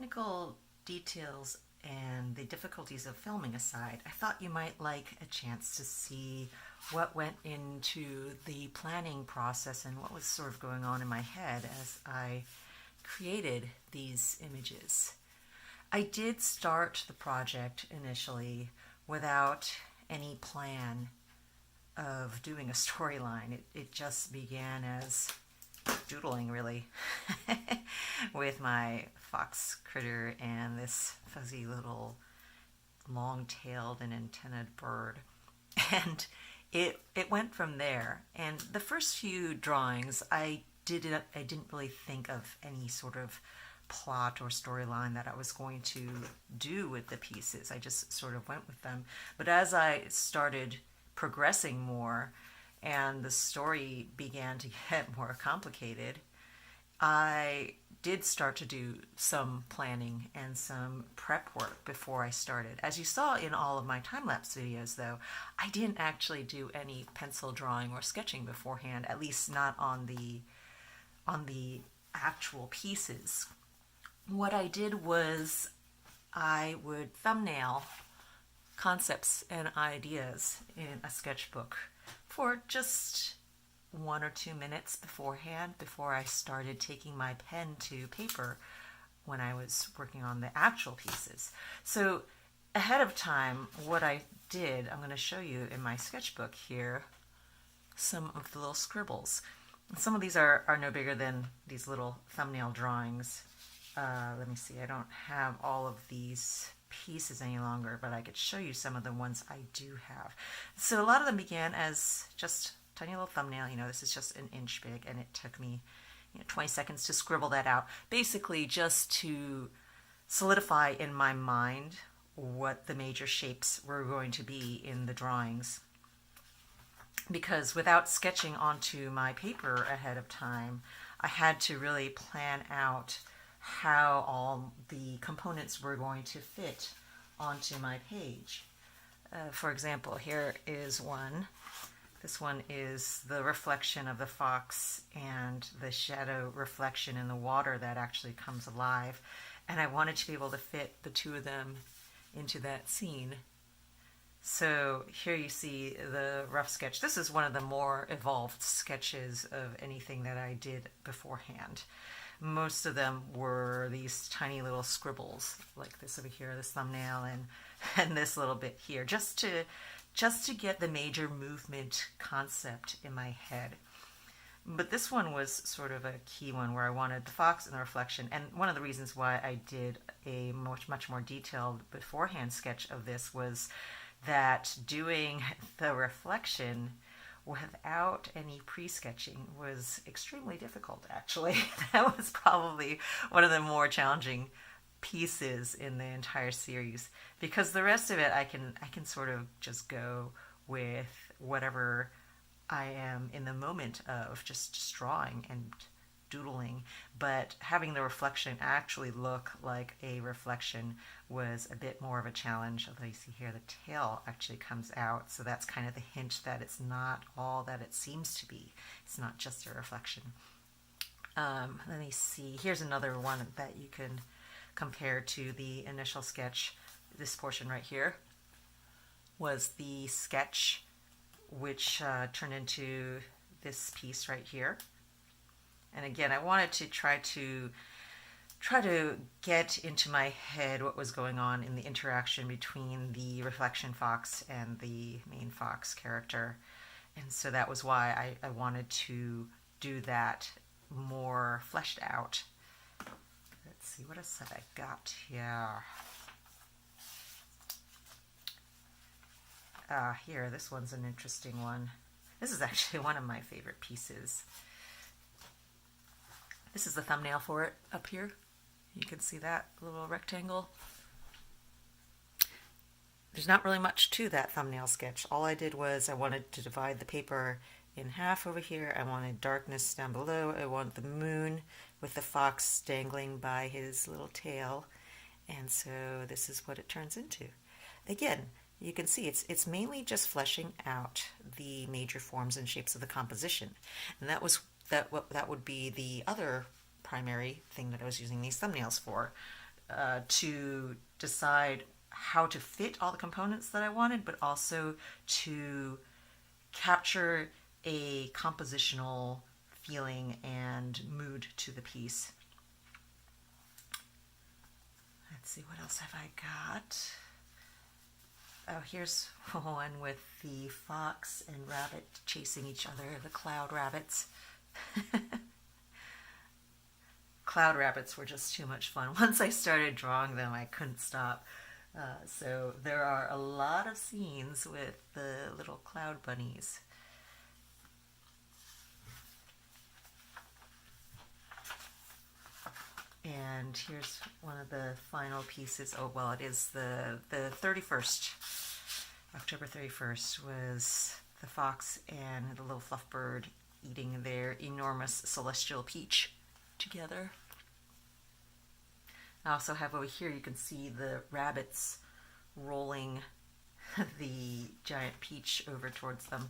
technical details and the difficulties of filming aside, I thought you might like a chance to see what went into the planning process and what was sort of going on in my head as I created these images. I did start the project initially without any plan of doing a storyline. It just began as doodling, really, with my fox critter and this fuzzy little long-tailed and antennaed bird. And it went from there. And the first few drawings, I didn't really think of any sort of plot or storyline that I was going to do with the pieces. I just sort of went with them. But as I started progressing more and the story began to get more complicated, I did start to do some planning and some prep work before I started. As you saw in all of my time-lapse videos, though, I didn't actually do any pencil drawing or sketching beforehand, at least not on the actual pieces. What I did was I would thumbnail concepts and ideas in a sketchbook for just 1 or 2 minutes beforehand, before I started taking my pen to paper when I was working on the actual pieces. So ahead of time, what I did, I'm going to show you in my sketchbook here some of the little scribbles. Some of these are no bigger than these little thumbnail drawings. Let me see, I don't have all of these pieces any longer, but I could show you some of the ones I do have. So a lot of them began as just tiny little thumbnail. This is just an inch big, and it took me 20 seconds to scribble that out, basically just to solidify in my mind what the major shapes were going to be in the drawings. Because without sketching onto my paper ahead of time, I had to really plan out how all the components were going to fit onto my page. For example, here is one. This one is the reflection of the fox and the shadow reflection in the water that actually comes alive. And I wanted to be able to fit the two of them into that scene. So here you see the rough sketch. This is one of the more evolved sketches of anything that I did beforehand. Most of them were these tiny little scribbles, like this over here, this thumbnail, and this little bit here, just to get the major movement concept in my head. But this one was sort of a key one, where I wanted the fox and the reflection. And one of the reasons why I did a much more detailed beforehand sketch of this was that doing the reflection without any pre-sketching was extremely difficult, actually. That was probably one of the more challenging pieces in the entire series, because the rest of it I can sort of just go with whatever I am in the moment of, just drawing and doodling. But having the reflection actually look like a reflection was a bit more of a challenge. Although you see here the tail actually comes out, so that's kind of the hint that it's not all that it seems to be. It's not just a reflection. Let me see, here's another one that you can compare to the initial sketch. This portion right here was the sketch, which turned into this piece right here. And again, I wanted to try to get into my head what was going on in the interaction between the reflection fox and the main fox character. And so that was why I wanted to do that more fleshed out. Let's see, what else have I got here? Here, this one's an interesting one. This is actually one of my favorite pieces. This is the thumbnail for it up here. You can see that little rectangle. There's not really much to that thumbnail sketch. All I did was I wanted to divide the paper in half over here. I wanted darkness down below. I want the moon with the fox dangling by his little tail. And so this is what it turns into. Again, you can see it's mainly just fleshing out the major forms and shapes of the composition. And that would be the other primary thing that I was using these thumbnails for. to decide how to fit all the components that I wanted, but also to capture a compositional feeling and mood to the piece. Let's see, what else have I got? Oh, here's one with the fox and rabbit chasing each other, the cloud rabbits. Cloud rabbits were just too much fun. Once I started drawing them, I couldn't stop. So there are a lot of scenes with the little cloud bunnies. And here's one of the final pieces. Oh, well, it is the 31st. October 31st was the fox and the little fluff bird eating their enormous celestial peach together. I also have over here, you can see the rabbits rolling the giant peach over towards them.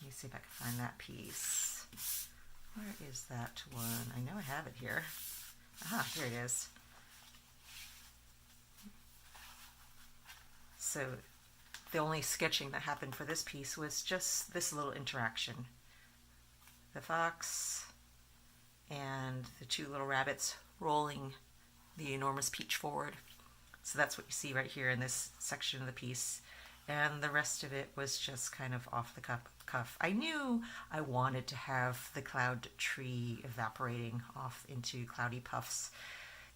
Let me see if I can find that piece. Where is that one? I know I have it here. Ah, here it is. So the only sketching that happened for this piece was just this little interaction. The fox and the two little rabbits rolling the enormous peach forward. So that's what you see right here in this section of the piece. And the rest of it was just kind of off the cuff. I knew I wanted to have the cloud tree evaporating off into cloudy puffs.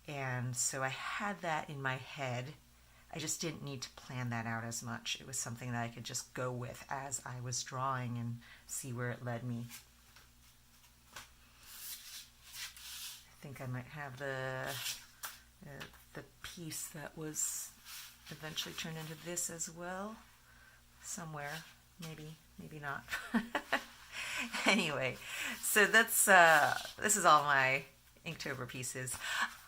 And so I had that in my head. I just didn't need to plan that out as much. It was something that I could just go with as I was drawing and see where it led me. I think I might have the piece that was eventually turned into this as well. Somewhere. Maybe not. Anyway, so that's this is all my Inktober pieces.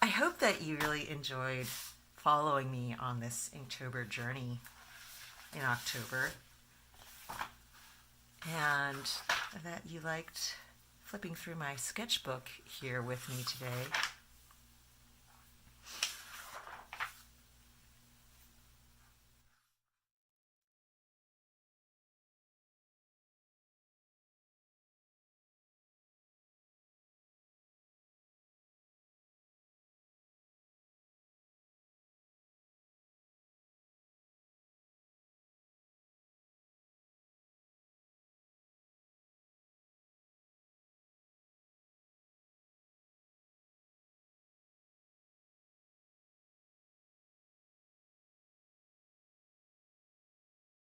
I hope that you really enjoyed following me on this Inktober journey in October, and that you liked flipping through my sketchbook here with me today.